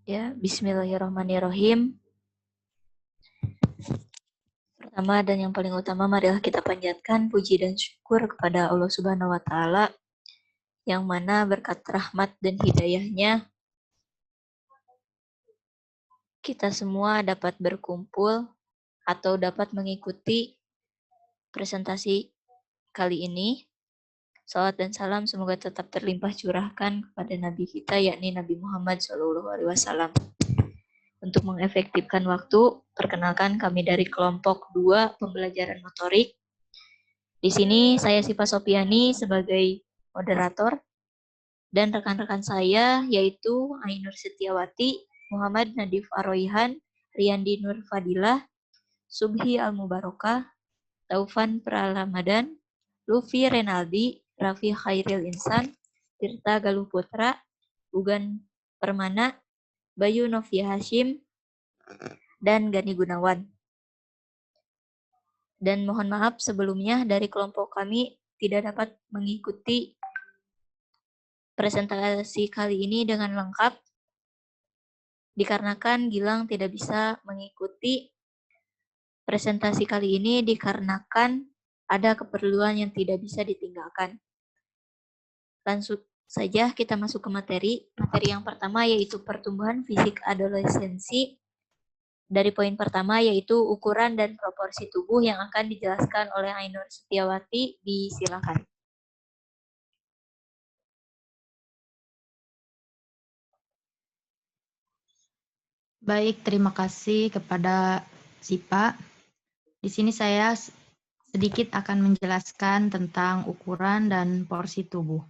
Ya, bismillahirrahmanirrahim. Pertama dan yang paling utama, marilah kita panjatkan puji dan syukur kepada Allah Subhanahu wa Ta'ala, yang mana berkat rahmat dan hidayahnya kita semua dapat berkumpul atau dapat mengikuti presentasi kali ini. Salawat dan salam semoga tetap terlimpah curahkan kepada Nabi kita, yakni Nabi Muhammad SAW. Untuk mengefektifkan waktu, perkenalkan kami dari kelompok 2 pembelajaran motorik. Di sini saya Siva Sopiani sebagai moderator dan rekan-rekan saya yaitu Ainur Setiawati, Muhammad Nadif Aroihan, Riyandi Nur Fadilah, Subhi Al-Mubarokah, Taufan Pralamadan, Luffy Renaldi, Raffi Khairil Insan, Tirta Galuh Putra, Ugan Permana, Bayu Novia Hashim, dan Gani Gunawan. Dan mohon maaf sebelumnya dari kelompok kami tidak dapat mengikuti presentasi kali ini dengan lengkap dikarenakan Gilang tidak bisa mengikuti presentasi kali ini dikarenakan ada keperluan yang tidak bisa ditinggalkan. Langsung saja kita masuk ke materi. Materi yang pertama yaitu pertumbuhan fisik adolescensi. Dari poin pertama yaitu ukuran dan proporsi tubuh yang akan dijelaskan oleh Ainur Setiawati. Disilakan. Baik, terima kasih kepada Sipa. Di sini saya sedikit akan menjelaskan tentang ukuran dan porsi tubuh.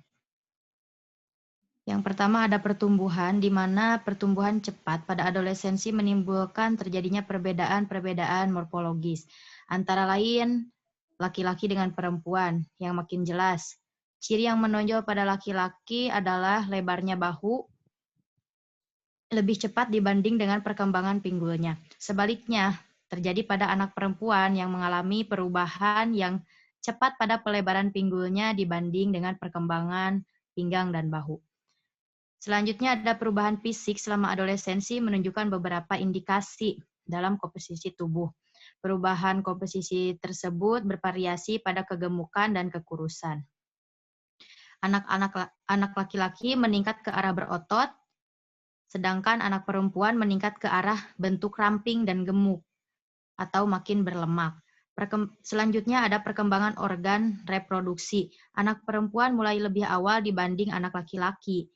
Yang pertama ada pertumbuhan, di mana pertumbuhan cepat pada adolescensi menimbulkan terjadinya perbedaan-perbedaan morfologis, antara lain laki-laki dengan perempuan yang makin jelas. Ciri yang menonjol pada laki-laki adalah lebarnya bahu, lebih cepat dibanding dengan perkembangan pinggulnya. Sebaliknya, terjadi pada anak perempuan yang mengalami perubahan yang cepat pada pelebaran pinggulnya dibanding dengan perkembangan pinggang dan bahu. Selanjutnya ada perubahan fisik selama adolescensi menunjukkan beberapa indikasi dalam komposisi tubuh. Perubahan komposisi tersebut bervariasi pada kegemukan dan kekurusan. Anak laki-laki meningkat ke arah berotot, sedangkan anak perempuan meningkat ke arah bentuk ramping dan gemuk atau makin berlemak. Selanjutnya ada perkembangan organ reproduksi. Anak perempuan mulai lebih awal dibanding anak laki-laki,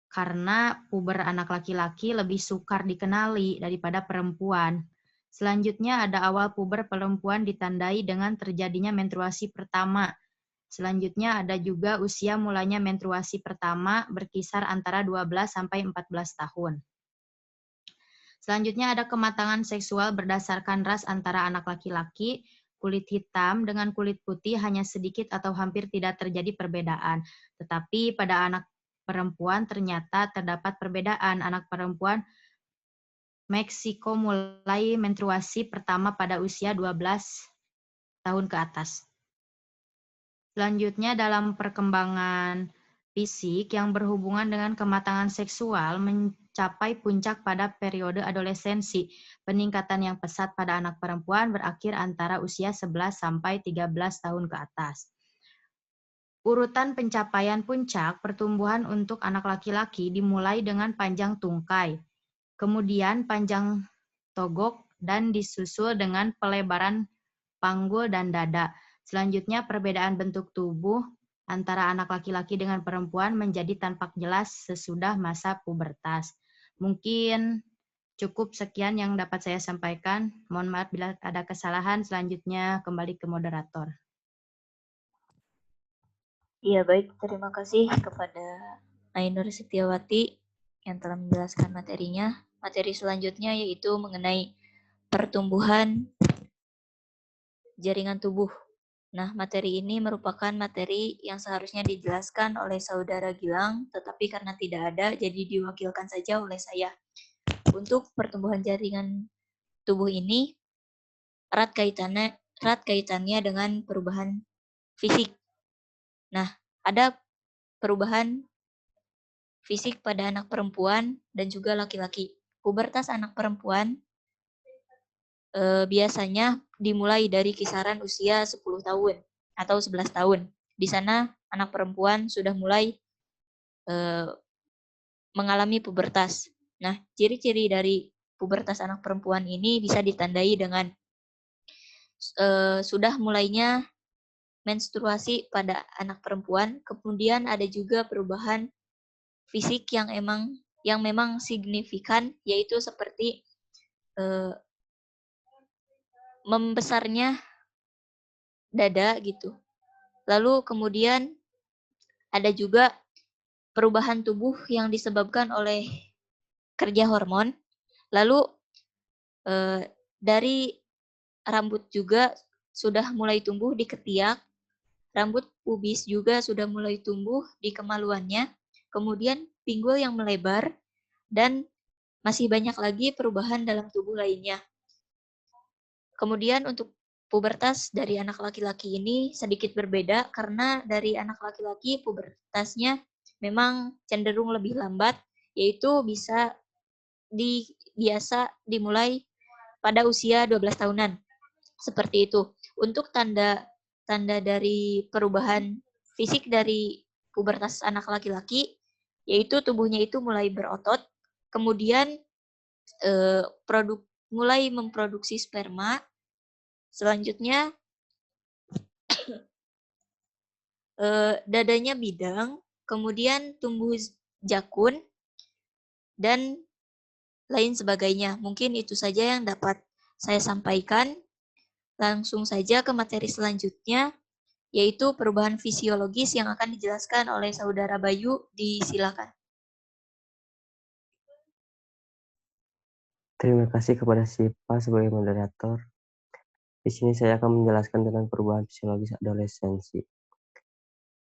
karena puber anak laki-laki lebih sukar dikenali daripada perempuan. Selanjutnya ada awal puber perempuan ditandai dengan terjadinya menstruasi pertama. Selanjutnya ada juga usia mulanya menstruasi pertama berkisar antara 12 sampai 14 tahun. Selanjutnya ada kematangan seksual berdasarkan ras antara anak laki-laki, kulit hitam dengan kulit putih hanya sedikit atau hampir tidak terjadi perbedaan. Tetapi pada anak perempuan ternyata terdapat perbedaan. Anak perempuan Meksiko mulai menstruasi pertama pada usia 12 tahun ke atas. Selanjutnya dalam perkembangan fisik yang berhubungan dengan kematangan seksual mencapai puncak pada periode adolescensi. Peningkatan yang pesat pada anak perempuan berakhir antara usia 11 sampai 13 tahun ke atas. Urutan pencapaian puncak pertumbuhan untuk anak laki-laki dimulai dengan panjang tungkai, kemudian panjang togok, dan disusul dengan pelebaran panggul dan dada. Selanjutnya perbedaan bentuk tubuh antara anak laki-laki dengan perempuan menjadi tampak jelas sesudah masa pubertas. Mungkin cukup sekian yang dapat saya sampaikan. Mohon maaf bila ada kesalahan. Selanjutnya kembali ke moderator. Ya, baik. Terima kasih kepada Ainur Setiawati yang telah menjelaskan materinya. Materi selanjutnya yaitu mengenai pertumbuhan jaringan tubuh. Nah, materi ini merupakan materi yang seharusnya dijelaskan oleh saudara Gilang, tetapi karena tidak ada, jadi diwakilkan saja oleh saya. Untuk pertumbuhan jaringan tubuh ini, erat kaitannya dengan perubahan fisik. Nah, ada perubahan fisik pada anak perempuan dan juga laki-laki. Pubertas anak perempuan biasanya dimulai dari kisaran usia 10 tahun atau 11 tahun. Di sana anak perempuan sudah mulai mengalami pubertas. Nah, ciri-ciri dari pubertas anak perempuan ini bisa ditandai dengan sudah mulainya menstruasi pada anak perempuan, kemudian ada juga perubahan fisik yang memang signifikan, yaitu seperti membesarnya dada gitu. Lalu kemudian ada juga perubahan tubuh yang disebabkan oleh kerja hormon. Lalu dari rambut juga sudah mulai tumbuh di ketiak, rambut pubis juga sudah mulai tumbuh di kemaluannya, kemudian pinggul yang melebar, dan masih banyak lagi perubahan dalam tubuh lainnya. Kemudian untuk pubertas dari anak laki-laki ini sedikit berbeda karena dari anak laki-laki pubertasnya memang cenderung lebih lambat, yaitu biasa dimulai pada usia 12 tahunan. Seperti itu. Untuk tanda dari perubahan fisik dari pubertas anak laki-laki, yaitu tubuhnya itu mulai berotot, kemudian mulai memproduksi sperma, selanjutnya dadanya bidang, kemudian tumbuh jakun, dan lain sebagainya. Mungkin itu saja yang dapat saya sampaikan. Langsung saja ke materi selanjutnya, yaitu perubahan fisiologis yang akan dijelaskan oleh Saudara Bayu. Disilakan. Terima kasih kepada Sipa sebagai moderator. Di sini saya akan menjelaskan tentang perubahan fisiologis adolescensi.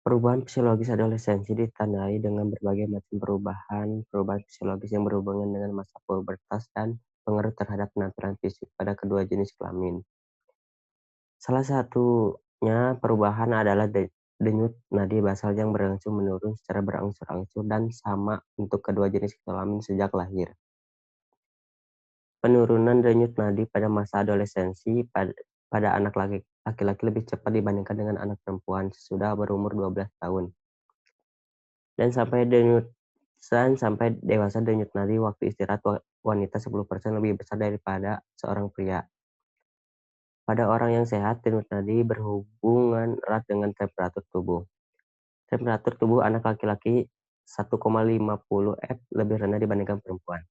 Perubahan fisiologis adolescensi ditandai dengan berbagai macam perubahan fisiologis yang berhubungan dengan masa pubertas dan pengaruh terhadap penampilan fisik pada kedua jenis kelamin. Salah satunya perubahan adalah denyut nadi basal yang berangsur menurun secara berangsur-angsur dan sama untuk kedua jenis kelamin sejak lahir. Penurunan denyut nadi pada masa adolescensi pada anak laki-laki lebih cepat dibandingkan dengan anak perempuan sesudah berumur 12 tahun. Dan sampai dewasa denyut nadi waktu istirahat wanita 10% lebih besar daripada seorang pria. Pada orang yang sehat, denyut nadi berhubungan erat dengan temperatur tubuh. Temperatur tubuh anak laki-laki 1,50 F lebih rendah dibandingkan perempuan.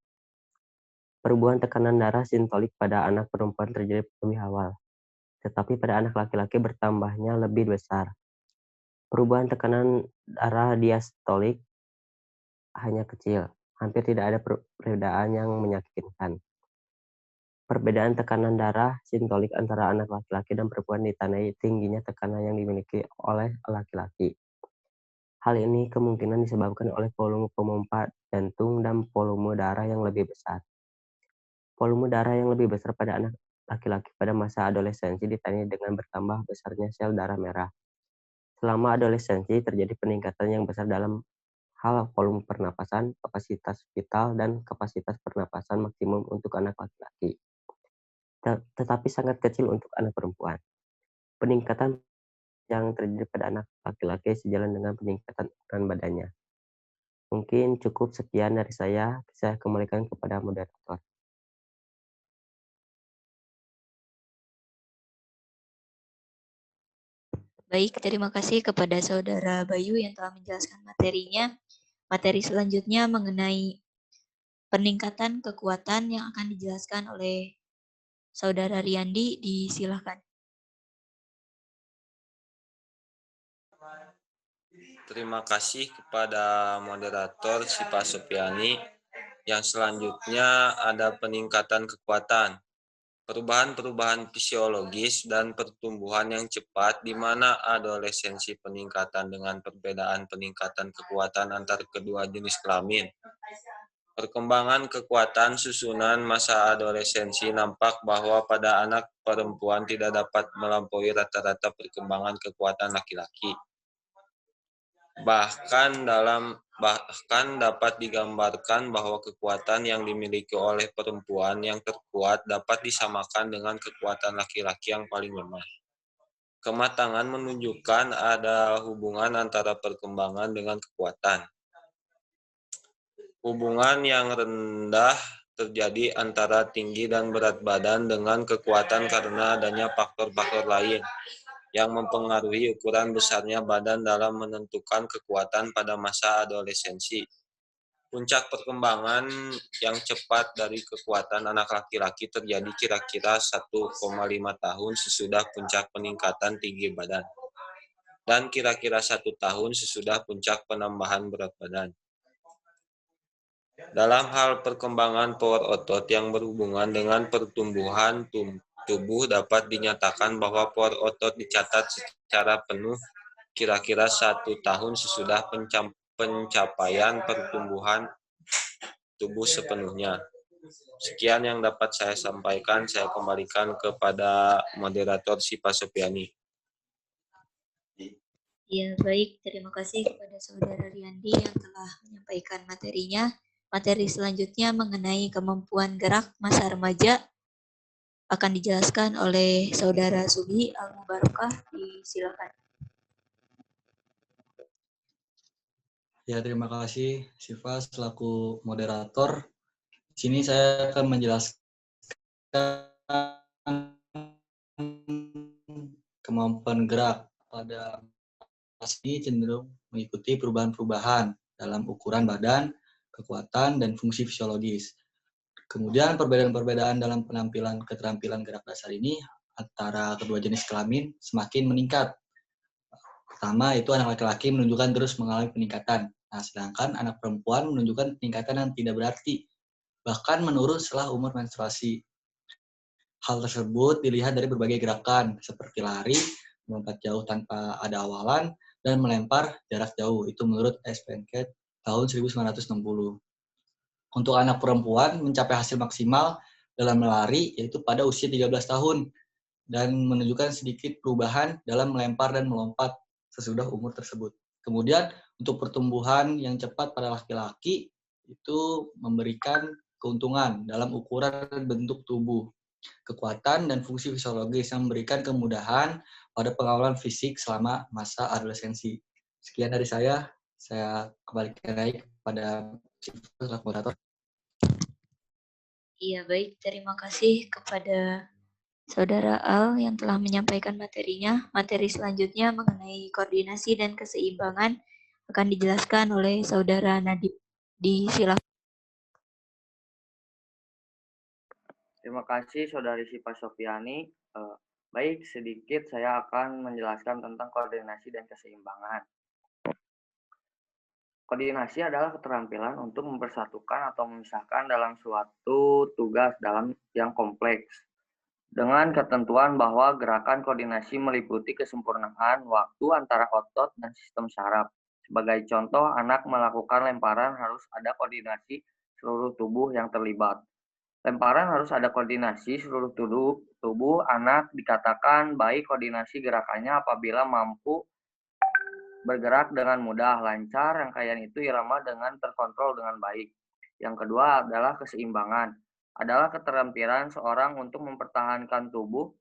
Perubahan tekanan darah sistolik pada anak perempuan terjadi lebih awal, tetapi pada anak laki-laki bertambahnya lebih besar. Perubahan tekanan darah diastolik hanya kecil, hampir tidak ada perbedaan yang meyakinkan. Perbedaan tekanan darah sistolik antara anak laki-laki dan perempuan ditandai tingginya tekanan yang dimiliki oleh laki-laki. Hal ini kemungkinan disebabkan oleh volume pompa jantung dan volume darah yang lebih besar. Volume darah yang lebih besar pada anak laki-laki pada masa adolescensi ditandai dengan bertambah besarnya sel darah merah. Selama adolescensi terjadi peningkatan yang besar dalam hal volume pernapasan, kapasitas vital, dan kapasitas pernapasan maksimum untuk anak laki-laki. Tetapi sangat kecil untuk anak perempuan. Peningkatan yang terjadi pada anak laki-laki sejalan dengan peningkatan ukuran badannya. Mungkin cukup sekian dari saya kembalikan kepada moderator. Baik, terima kasih kepada Saudara Bayu yang telah menjelaskan materinya. Materi selanjutnya mengenai peningkatan kekuatan yang akan dijelaskan oleh Saudara Riyandi. Disilakan. Terima kasih kepada moderator Sipa Sopiani. Yang selanjutnya ada peningkatan kekuatan. Perubahan-perubahan fisiologis dan pertumbuhan yang cepat di mana adolescensi peningkatan dengan perbedaan peningkatan kekuatan antar kedua jenis kelamin. Perkembangan kekuatan susunan masa adolescensi nampak bahwa pada anak perempuan tidak dapat melampaui rata-rata perkembangan kekuatan laki-laki. Bahkan dapat digambarkan bahwa kekuatan yang dimiliki oleh perempuan yang terkuat dapat disamakan dengan kekuatan laki-laki yang paling lemah. Kematangan menunjukkan ada hubungan antara perkembangan dengan kekuatan. Hubungan yang rendah terjadi antara tinggi dan berat badan dengan kekuatan karena adanya faktor-faktor lain yang mempengaruhi ukuran besarnya badan dalam menentukan kekuatan pada masa adolescensi. Puncak perkembangan yang cepat dari kekuatan anak laki-laki terjadi kira-kira 1,5 tahun sesudah puncak peningkatan tinggi badan, dan kira-kira 1 tahun sesudah puncak penambahan berat badan. Dalam hal perkembangan power otot yang berhubungan dengan pertumbuhan tubuh dapat dinyatakan bahwa power otot dicatat secara penuh kira-kira 1 tahun sesudah pencapaian pertumbuhan tubuh sepenuhnya. Sekian yang dapat saya sampaikan, saya kembalikan kepada moderator Sipa Sopiani. Ya, baik. Terima kasih kepada Saudara Riyandi yang telah menyampaikan materinya. Materi selanjutnya mengenai kemampuan gerak masa remaja akan dijelaskan oleh Saudara Subi Al-Mubarakah. Silakan. Ya, terima kasih Siva selaku moderator. Di sini saya akan menjelaskan kemampuan gerak pada ini cenderung mengikuti perubahan-perubahan dalam ukuran badan, kekuatan, dan fungsi fisiologis. Kemudian perbedaan-perbedaan dalam penampilan keterampilan gerak dasar ini antara kedua jenis kelamin semakin meningkat. Pertama, itu anak laki-laki menunjukkan terus mengalami peningkatan. Nah, sedangkan anak perempuan menunjukkan peningkatan yang tidak berarti, bahkan menurun setelah umur menstruasi. Hal tersebut dilihat dari berbagai gerakan, seperti lari, melompat jauh tanpa ada awalan, dan melempar jarak jauh. Itu menurut SPNK tahun 1960. Untuk anak perempuan, mencapai hasil maksimal dalam melari, yaitu pada usia 13 tahun, dan menunjukkan sedikit perubahan dalam melempar dan melompat sesudah umur tersebut. Kemudian untuk pertumbuhan yang cepat pada laki-laki itu memberikan keuntungan dalam ukuran bentuk tubuh, kekuatan dan fungsi fisiologis yang memberikan kemudahan pada pengawalan fisik selama masa adolescensi. Sekian dari saya kembalikan lagi kepada moderator. Iya, baik. Terima kasih kepada Saudara Al yang telah menyampaikan materinya. Materi selanjutnya mengenai koordinasi dan keseimbangan akan dijelaskan oleh Saudara Nadib. Silakan. Terima kasih Saudari Sipa Sofiani. Baik, sedikit saya akan menjelaskan tentang koordinasi dan keseimbangan. Koordinasi adalah keterampilan untuk mempersatukan atau memisahkan dalam suatu tugas yang kompleks. Dengan ketentuan bahwa gerakan koordinasi meliputi kesempurnaan waktu antara otot dan sistem saraf. Sebagai contoh, anak melakukan lemparan harus ada koordinasi seluruh tubuh yang terlibat. Lemparan harus ada koordinasi seluruh tubuh anak dikatakan baik koordinasi gerakannya apabila mampu bergerak dengan mudah, lancar, rangkaian itu irama dengan terkontrol dengan baik. Yang kedua adalah keseimbangan. Adalah keterampilan seorang untuk mempertahankan tubuh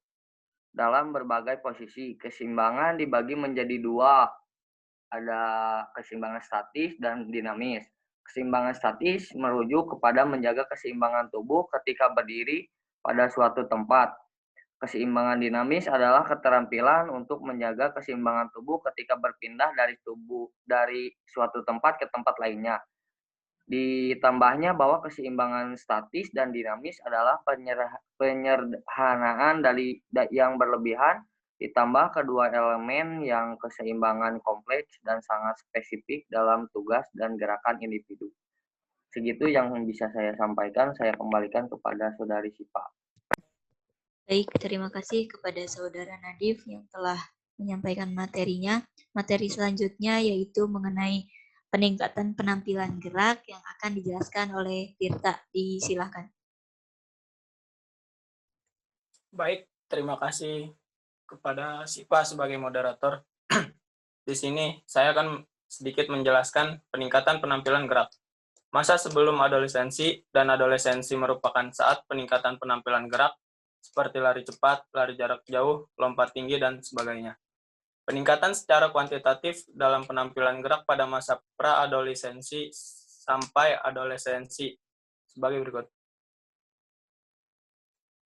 dalam berbagai posisi. Keseimbangan dibagi menjadi dua. Ada keseimbangan statis dan dinamis. Keseimbangan statis merujuk kepada menjaga keseimbangan tubuh ketika berdiri pada suatu tempat. Keseimbangan dinamis adalah keterampilan untuk menjaga keseimbangan tubuh ketika berpindah dari suatu tempat ke tempat lainnya. Ditambahnya bahwa keseimbangan statis dan dinamis adalah penyederhanaan yang berlebihan ditambah kedua elemen yang keseimbangan kompleks dan sangat spesifik dalam tugas dan gerakan individu. Segitu yang bisa saya sampaikan, saya kembalikan kepada Saudari Sipa. Baik, terima kasih kepada Saudara Nadif yang telah menyampaikan materinya. Materi selanjutnya yaitu mengenai peningkatan penampilan gerak yang akan dijelaskan oleh Tirta. Silakan. Baik, terima kasih kepada Sipa sebagai moderator. Di sini saya akan sedikit menjelaskan peningkatan penampilan gerak. Masa sebelum adolescensi dan adolescensi merupakan saat peningkatan penampilan gerak, seperti lari cepat, lari jarak jauh, lompat tinggi, dan sebagainya. Peningkatan secara kuantitatif dalam penampilan gerak pada masa pra-adolescensi sampai adolescensi sebagai berikut.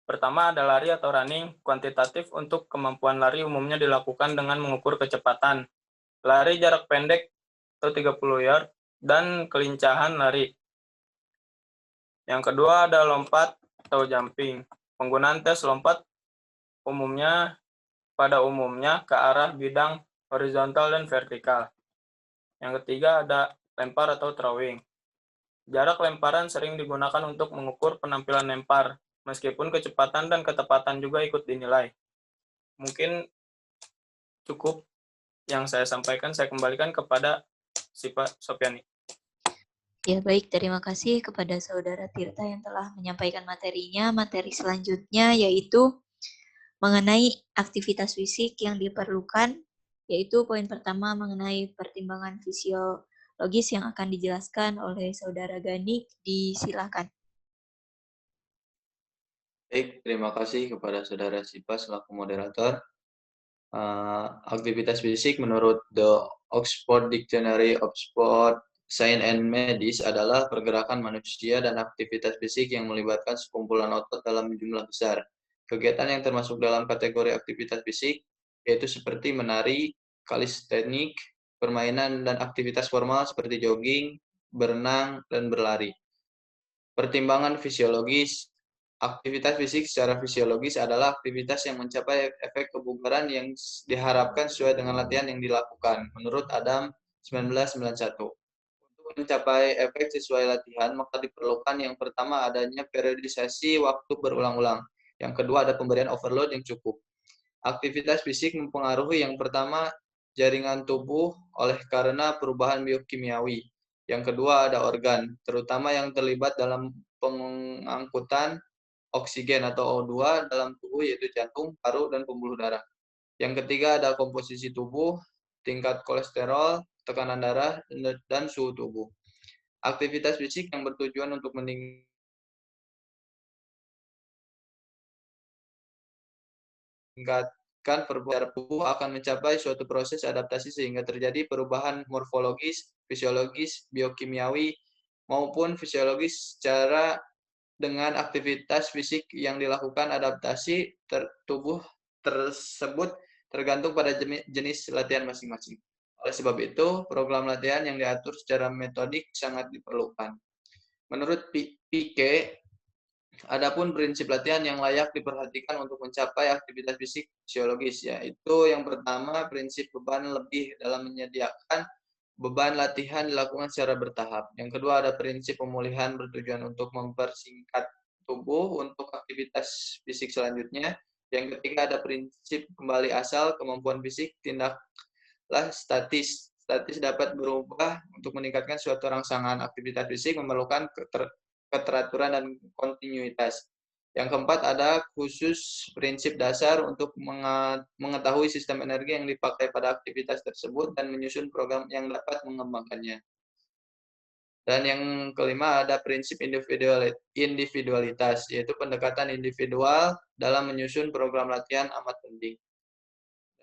Pertama ada lari atau running. Kuantitatif untuk kemampuan lari umumnya dilakukan dengan mengukur kecepatan, lari jarak pendek atau 30 yard, dan kelincahan lari. Yang kedua ada lompat atau jumping. Penggunaan tes lompat pada umumnya ke arah bidang horizontal dan vertikal. Yang ketiga ada lempar atau throwing. Jarak lemparan sering digunakan untuk mengukur penampilan lempar, meskipun kecepatan dan ketepatan juga ikut dinilai. Mungkin cukup yang saya sampaikan, saya kembalikan kepada Pak Sopiani. Ya baik, terima kasih kepada Saudara Tirta yang telah menyampaikan materinya. Materi selanjutnya yaitu mengenai aktivitas fisik yang diperlukan, yaitu poin pertama mengenai pertimbangan fisiologis yang akan dijelaskan oleh Saudara Gani. Disilakan. Baik, terima kasih kepada Saudara Sipa selaku moderator. Aktivitas fisik menurut The Oxford Dictionary of Sport, Science and Medicine adalah pergerakan manusia dan aktivitas fisik yang melibatkan sekumpulan otot dalam jumlah besar. Kegiatan yang termasuk dalam kategori aktivitas fisik yaitu seperti menari, kalistenik, permainan, dan aktivitas formal seperti jogging, berenang, dan berlari. Pertimbangan fisiologis. Aktivitas fisik secara fisiologis adalah aktivitas yang mencapai efek kebugaran yang diharapkan sesuai dengan latihan yang dilakukan. Menurut Adam 1991. Untuk mencapai efek sesuai latihan, maka diperlukan yang pertama adanya periodisasi waktu berulang-ulang. Yang kedua ada pemberian overload yang cukup. Aktivitas fisik mempengaruhi yang pertama jaringan tubuh oleh karena perubahan biokimiawi. Yang kedua ada organ, terutama yang terlibat dalam pengangkutan oksigen atau O2 dalam tubuh yaitu jantung, paru, dan pembuluh darah. Yang ketiga ada komposisi tubuh, tingkat kolesterol, tekanan darah, dan suhu tubuh. Aktivitas fisik yang bertujuan untuk meningkatkan perubahan tubuh akan mencapai suatu proses adaptasi sehingga terjadi perubahan morfologis, fisiologis, biokimiawi, maupun fisiologis secara dengan aktivitas fisik yang dilakukan adaptasi tubuh tersebut tergantung pada jenis latihan masing-masing. Oleh sebab itu, program latihan yang diatur secara metodik sangat diperlukan. Menurut Pique, adapun prinsip latihan yang layak diperhatikan untuk mencapai aktivitas fisik fisiologis, yaitu yang pertama prinsip beban lebih dalam menyediakan beban latihan dilakukan secara bertahap. Yang kedua ada prinsip pemulihan bertujuan untuk mempersingkat tubuh untuk aktivitas fisik selanjutnya. Yang ketiga ada prinsip kembali asal kemampuan fisik tindaklah statis. Statis dapat berubah untuk meningkatkan suatu rangsangan. Aktivitas fisik memerlukan keteraturan dan kontinuitas. Yang keempat ada khusus prinsip dasar untuk mengetahui sistem energi yang dipakai pada aktivitas tersebut dan menyusun program yang dapat mengembangkannya. Dan yang kelima ada prinsip individualitas, yaitu pendekatan individual dalam menyusun program latihan amat penting.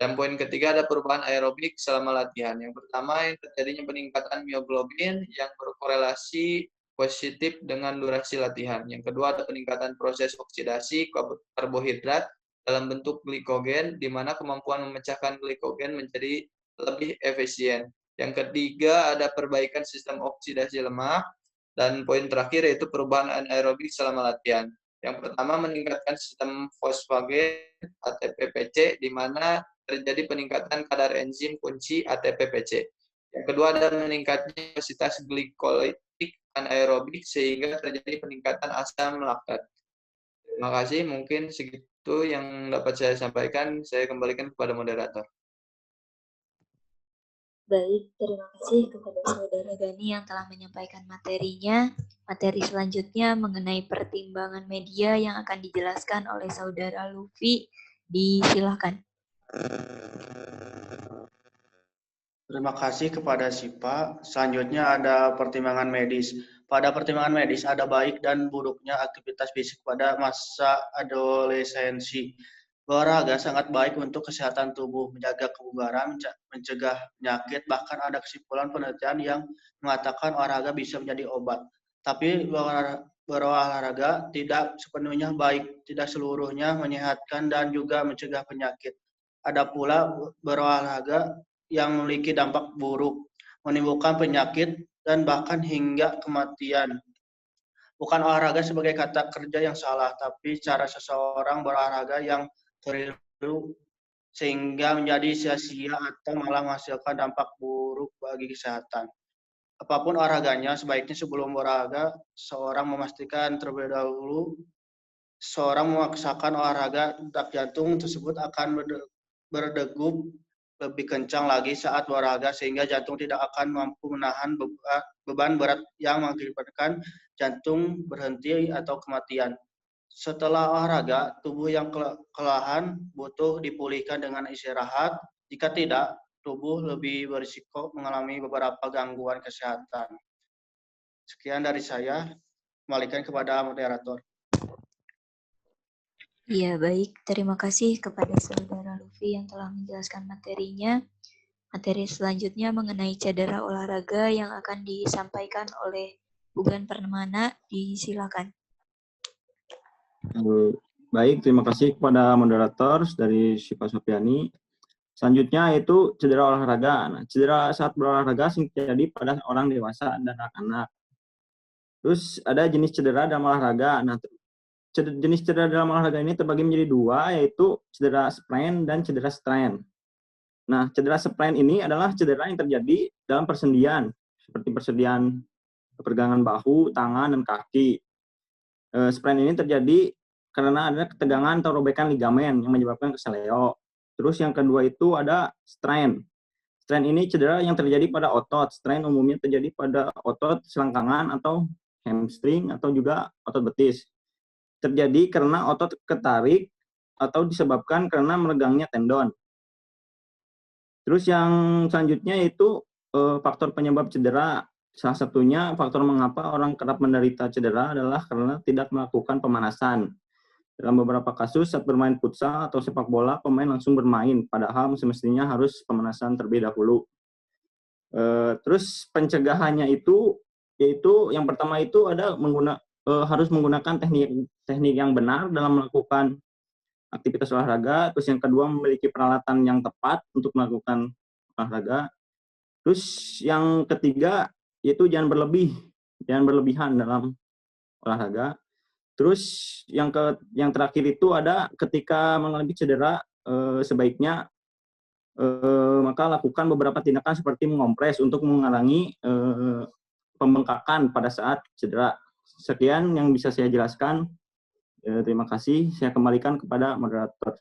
Dan poin ketiga ada perubahan aerobik selama latihan. Yang pertama yang terjadinya peningkatan mioglobin yang berkorelasi positif dengan durasi latihan. Yang kedua ada peningkatan proses oksidasi karbohidrat dalam bentuk glikogen, di mana kemampuan memecahkan glikogen menjadi lebih efisien. Yang ketiga ada perbaikan sistem oksidasi lemak. Dan poin terakhir yaitu perubahan anaerobik selama latihan. Yang pertama meningkatkan sistem fosfagen ATP-PC, di mana terjadi peningkatan kadar enzim kunci ATP-PC. Yang kedua ada meningkatnya kapasitas glikolitik anaerobik sehingga terjadi peningkatan asam laktat. Terima kasih, mungkin segitu yang dapat saya sampaikan. Saya kembalikan kepada moderator. Baik, terima kasih kepada Saudara Gani yang telah menyampaikan materinya. Materi selanjutnya mengenai pertimbangan media yang akan dijelaskan oleh Saudara Luffy. Disilakan. Terima kasih kepada SIPA. Selanjutnya ada pertimbangan medis. Pada pertimbangan medis ada baik dan buruknya aktivitas fisik pada masa adolescensi. Olahraga sangat baik untuk kesehatan tubuh, menjaga kebugaran, mencegah penyakit, bahkan ada kesimpulan penelitian yang mengatakan olahraga bisa menjadi obat. Tapi berolahraga tidak sepenuhnya baik, tidak seluruhnya menyehatkan dan juga mencegah penyakit. Ada pula berolahraga yang memiliki dampak buruk, menimbulkan penyakit, dan bahkan hingga kematian. Bukan olahraga sebagai kata kerja yang salah, tapi cara seseorang berolahraga yang keliru sehingga menjadi sia-sia atau malah menghasilkan dampak buruk bagi kesehatan. Apapun olahraganya, sebaiknya sebelum berolahraga, seorang memastikan terlebih dahulu seorang memaksakan olahraga detak jantung tersebut akan berdegup lebih kencang lagi saat berolahraga sehingga jantung tidak akan mampu menahan beban berat yang mengakibatkan jantung berhenti atau kematian. Setelah olahraga, tubuh yang kelelahan butuh dipulihkan dengan istirahat. Jika tidak, tubuh lebih berisiko mengalami beberapa gangguan kesehatan. Sekian dari saya. Kembalikan kepada moderator. Iya, baik. Terima kasih kepada Saudara Luffy yang telah menjelaskan materinya. Materi selanjutnya mengenai cedera olahraga yang akan disampaikan oleh Ugan Permana. Disilakan. Baik, terima kasih kepada moderator dari Syifa Sofiani. Selanjutnya yaitu cedera olahraga. Nah, cedera saat berolahraga sering terjadi pada orang dewasa dan anak-anak. Terus ada jenis cedera dalam olahraga. Nah, jenis cedera dalam olahraga ini terbagi menjadi dua, yaitu cedera sprain dan cedera strain. Nah, cedera sprain ini adalah cedera yang terjadi dalam persendian, seperti persendian pergelangan bahu, tangan, dan kaki. Sprain ini terjadi karena ada ketegangan atau robekan ligamen yang menyebabkan keseleo. Terus yang kedua itu ada strain. Strain ini cedera yang terjadi pada otot. Strain umumnya terjadi pada otot selangkangan atau hamstring atau juga otot betis. Terjadi karena otot ketarik atau disebabkan karena meregangnya tendon. Terus yang selanjutnya yaitu faktor penyebab cedera. Salah satunya faktor mengapa orang kerap menderita cedera adalah karena tidak melakukan pemanasan. Dalam beberapa kasus saat bermain futsal atau sepak bola, pemain langsung bermain, padahal semestinya harus pemanasan terlebih dahulu. Terus pencegahannya itu, yaitu yang pertama itu ada harus menggunakan teknik yang benar dalam melakukan aktivitas olahraga. Terus yang kedua memiliki peralatan yang tepat untuk melakukan olahraga. Terus yang ketiga yaitu jangan berlebihan dalam olahraga. Terus yang terakhir itu ada ketika mengalami cedera sebaiknya maka lakukan beberapa tindakan seperti mengompres untuk mengurangi pembengkakan pada saat cedera. Sekian yang bisa saya jelaskan. Terima kasih. Saya kembalikan kepada moderator.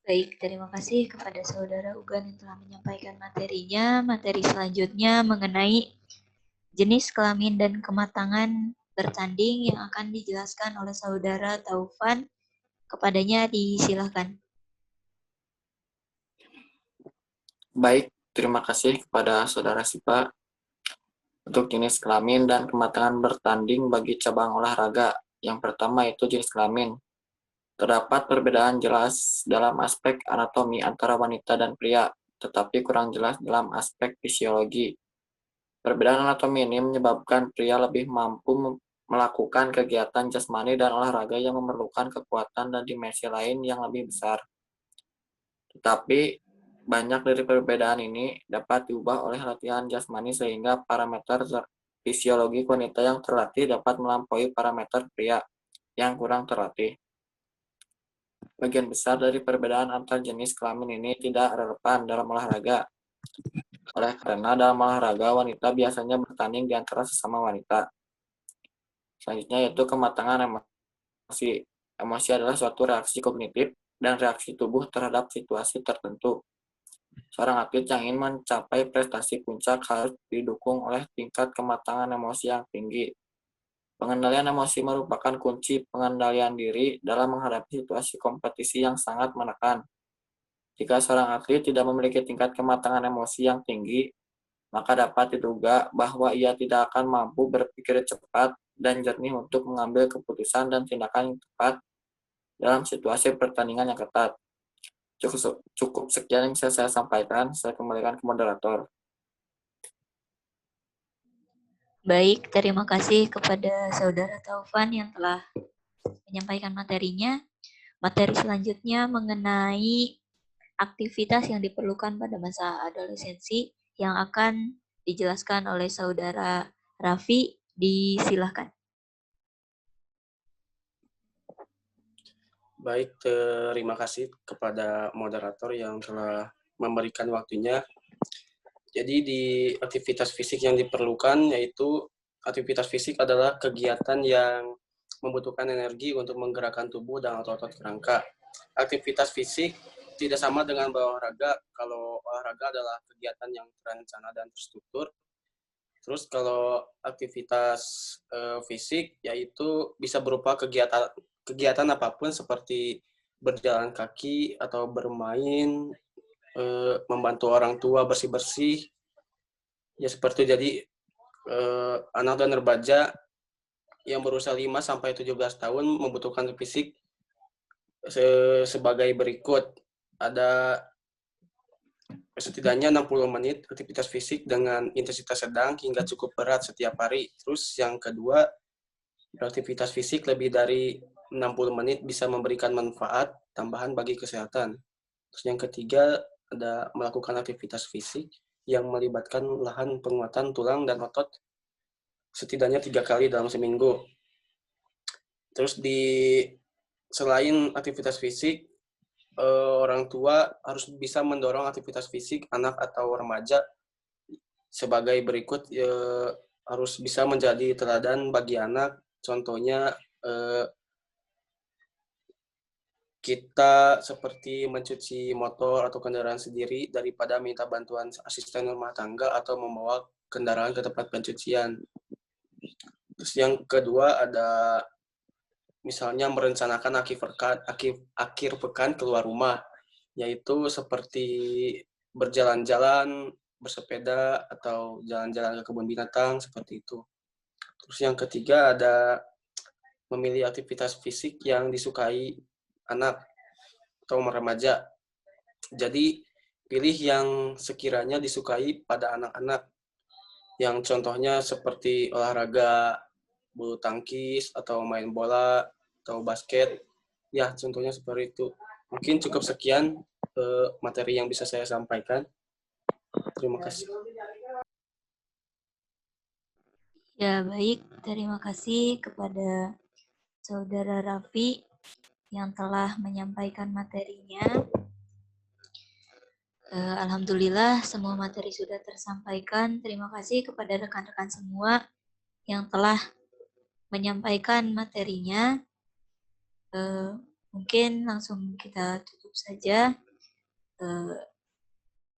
Baik, terima kasih kepada Saudara Ugan yang telah menyampaikan materinya. Materi selanjutnya mengenai jenis kelamin dan kematangan bertanding yang akan dijelaskan oleh Saudara Taufan. Kepadanya disilakan. Baik, terima kasih kepada Saudara Sipa. Untuk jenis kelamin dan kematangan bertanding bagi cabang olahraga. Yang pertama itu jenis kelamin. Terdapat perbedaan jelas dalam aspek anatomi antara wanita dan pria, tetapi kurang jelas dalam aspek fisiologi. Perbedaan anatomi ini menyebabkan pria lebih mampu melakukan kegiatan jasmani dan olahraga yang memerlukan kekuatan dan dimensi lain yang lebih besar. Tetapi banyak dari perbedaan ini dapat diubah oleh latihan jasmani sehingga parameter fisiologi wanita yang terlatih dapat melampaui parameter pria yang kurang terlatih. Bagian besar dari perbedaan antar jenis kelamin ini tidak relevan dalam olahraga. Oleh karena dalam olahraga, wanita biasanya bertanding di antara sesama wanita. Selanjutnya yaitu kematangan emosi. Emosi adalah suatu reaksi kognitif dan reaksi tubuh terhadap situasi tertentu. Seorang atlet yang ingin mencapai prestasi puncak harus didukung oleh tingkat kematangan emosi yang tinggi. Pengendalian emosi merupakan kunci pengendalian diri dalam menghadapi situasi kompetisi yang sangat menekan. Jika seorang atlet tidak memiliki tingkat kematangan emosi yang tinggi, maka dapat diduga bahwa ia tidak akan mampu berpikir cepat dan jernih untuk mengambil keputusan dan tindakan yang tepat dalam situasi pertandingan yang ketat. Cukup sekian yang bisa saya sampaikan. Saya kembalikan ke moderator. Baik, terima kasih kepada Saudara Taufan yang telah menyampaikan materinya. Materi selanjutnya mengenai aktivitas yang diperlukan pada masa adolescensi yang akan dijelaskan oleh Saudara Raffi. Disilahkan. Baik, terima kasih kepada moderator yang telah memberikan waktunya. Jadi di aktivitas fisik yang diperlukan yaitu aktivitas fisik adalah kegiatan yang membutuhkan energi untuk menggerakkan tubuh dan otot-otot kerangka. Aktivitas fisik tidak sama dengan berolahraga. Kalau olahraga adalah kegiatan yang terencana dan terstruktur. Terus kalau aktivitas fisik yaitu bisa berupa kegiatan apapun seperti berjalan kaki atau bermain, membantu orang tua bersih-bersih, ya seperti jadi anak dan remaja yang berusia 5-17 tahun membutuhkan fisik sebagai berikut. Ada setidaknya 60 menit aktivitas fisik dengan intensitas sedang hingga cukup berat setiap hari. Terus yang kedua, aktivitas fisik lebih dari 60 menit bisa memberikan manfaat tambahan bagi kesehatan. Terus yang ketiga, ada melakukan aktivitas fisik yang melibatkan lahan penguatan tulang dan otot setidaknya 3 kali dalam seminggu. Terus selain aktivitas fisik, orang tua harus bisa mendorong aktivitas fisik anak atau remaja sebagai berikut. Harus bisa menjadi teladan bagi anak. Contohnya kita seperti mencuci motor atau kendaraan sendiri daripada minta bantuan asisten rumah tangga atau membawa kendaraan ke tempat pencucian. Terus yang kedua ada misalnya merencanakan akhir pekan keluar rumah, yaitu seperti berjalan-jalan, bersepeda, atau jalan-jalan ke kebun binatang, seperti itu. Terus yang ketiga ada memilih aktivitas fisik yang disukai anak atau remaja. Jadi pilih yang sekiranya disukai pada anak-anak, yang contohnya seperti olahraga bulu tangkis atau main bola atau basket, ya contohnya seperti itu. Mungkin cukup sekian materi yang bisa saya sampaikan. Terima kasih. Ya, baik. Terima kasih kepada Saudara Raffi yang telah menyampaikan materinya. Alhamdulillah semua materi sudah tersampaikan. Terima kasih kepada rekan-rekan semua yang telah menyampaikan materinya. Mungkin langsung kita tutup saja.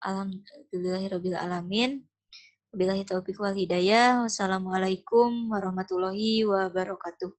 Alhamdulillahirabbil alamin. Wabillahi taufiq wal hidayah. Wassalamualaikum warahmatullahi wabarakatuh.